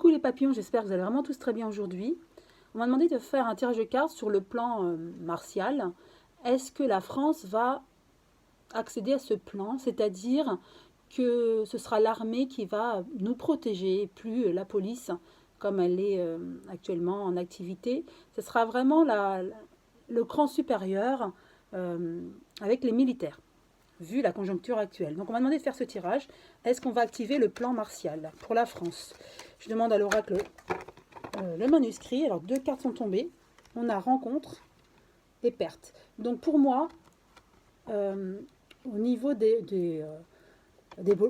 Coucou les papillons, j'espère que vous allez vraiment tous très bien aujourd'hui. On m'a demandé de faire un tirage de cartes sur le plan martial. Est-ce que la France va accéder à ce plan, c'est-à-dire que ce sera l'armée qui va nous protéger, et plus la police comme elle est actuellement en activité. Ce sera vraiment le cran supérieur avec les militaires, vu la conjoncture actuelle. Donc on m'a demandé de faire ce tirage. Est-ce qu'on va activer le plan martial pour la France? Je demande à l'oracle le manuscrit. Alors 2 cartes sont tombées. On a rencontre et perte. Donc pour moi, au niveau des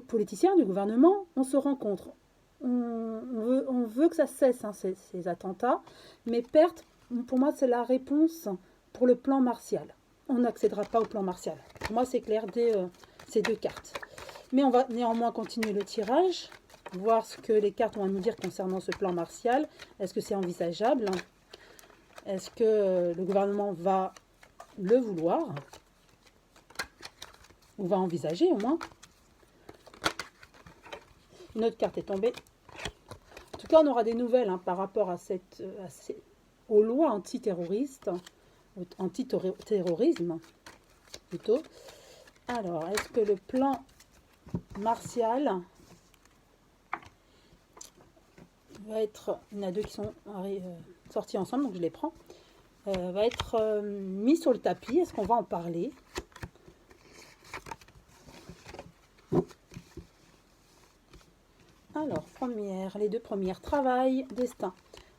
politiciens, du gouvernement, on se rencontre. On veut que ça cesse, hein, ces attentats. Mais perte, pour moi, c'est la réponse pour le plan martial. On n'accédera pas au plan martial. Pour moi, c'est clair dès ces 2 cartes. Mais on va néanmoins continuer le tirage, voir ce que les cartes ont à nous dire concernant ce plan martial. Est-ce que c'est envisageable? Est-ce que le gouvernement va le vouloir? Ou va envisager au moins? Une autre carte est tombée. En tout cas, on aura des nouvelles hein, par rapport à aux lois antiterroristes, antiterrorisme plutôt. Alors, est-ce que le plan martial va être, il y en a 2 qui sont sortis ensemble, donc je les prends, va être mis sur le tapis? Est-ce qu'on va en parler? Alors, les 2 premières, travail, destin.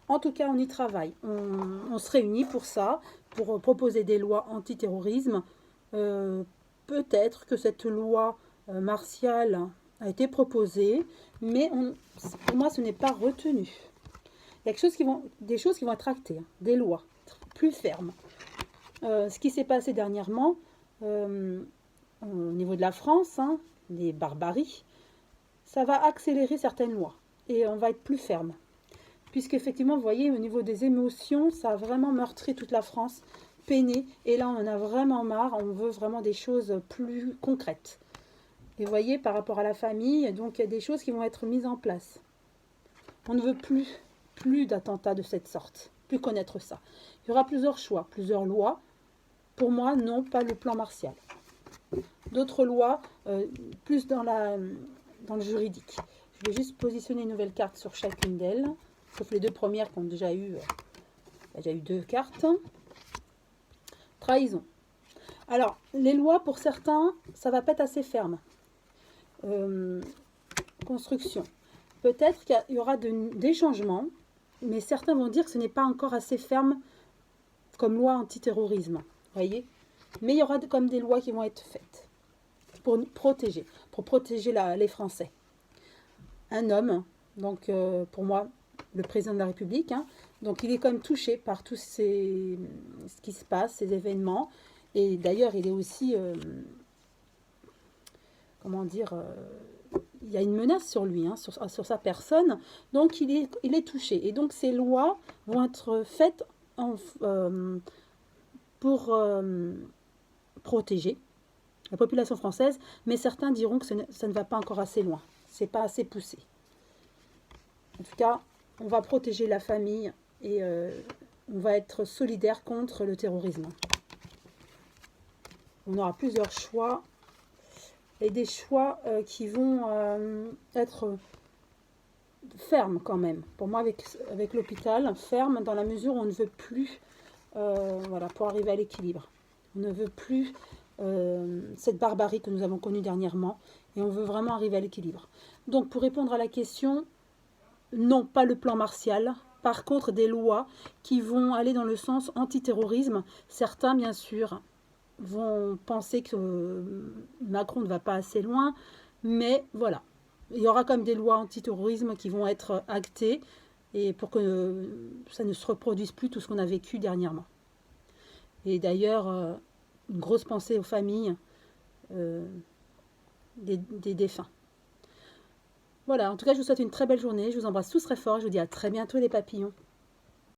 En tout cas, on y travaille. On se réunit pour ça, pour proposer des lois antiterrorisme. Peut-être que cette loi martiale a été proposée, mais pour moi, ce n'est pas retenu. Il y a des choses qui vont être actées, hein, des lois plus fermes. Ce qui s'est passé dernièrement au niveau de la France, hein, les barbaries, ça va accélérer certaines lois et on va être plus ferme. Puisqu'effectivement, vous voyez, au niveau des émotions, ça a vraiment meurtri toute la France, peiné. Et là, on en a vraiment marre, on veut vraiment des choses plus concrètes. Et vous voyez, par rapport à la famille, donc il y a des choses qui vont être mises en place. On ne veut plus d'attentats de cette sorte, plus connaître ça. Il y aura plusieurs choix, plusieurs lois. Pour moi, non, pas le plan martial. D'autres lois, plus dans le juridique. Je vais juste positionner une nouvelle carte sur chacune d'elles, sauf les 2 premières qui ont déjà eu 2 cartes. Trahison. Alors, les lois, pour certains, ça va pas être assez ferme. Construction. Peut-être qu'il y aura des changements, mais certains vont dire que ce n'est pas encore assez ferme comme loi antiterrorisme. Voyez? Mais il y aura comme des lois qui vont être faites pour protéger les Français. Un homme, donc pour moi, le président de la République, hein, donc il est quand même touché par tout ce qui se passe, ces événements. Et d'ailleurs, il est aussi, comment dire, il y a une menace sur lui, hein, sur sa personne. Donc il est touché. Et donc ces lois vont être faites pour protéger la population française, mais certains diront que ça ne va pas encore assez loin. C'est pas assez poussé. En tout cas, on va protéger la famille et on va être solidaire contre le terrorisme. On aura plusieurs choix et des choix qui vont être fermes quand même. Pour moi, avec l'hôpital, ferme dans la mesure où on ne veut plus, voilà, pour arriver à l'équilibre. On ne veut plus cette barbarie que nous avons connue dernièrement et on veut vraiment arriver à l'équilibre. Donc pour répondre à la question, non, pas le plan martial. Par contre, des lois qui vont aller dans le sens antiterrorisme. Certains, bien sûr, vont penser que Macron ne va pas assez loin, mais voilà. Il y aura comme des lois antiterrorisme qui vont être actées et pour que ça ne se reproduise plus tout ce qu'on a vécu dernièrement. Et d'ailleurs, une grosse pensée aux familles des défunts. Voilà, en tout cas, je vous souhaite une très belle journée. Je vous embrasse tous très fort. Je vous dis à très bientôt les papillons.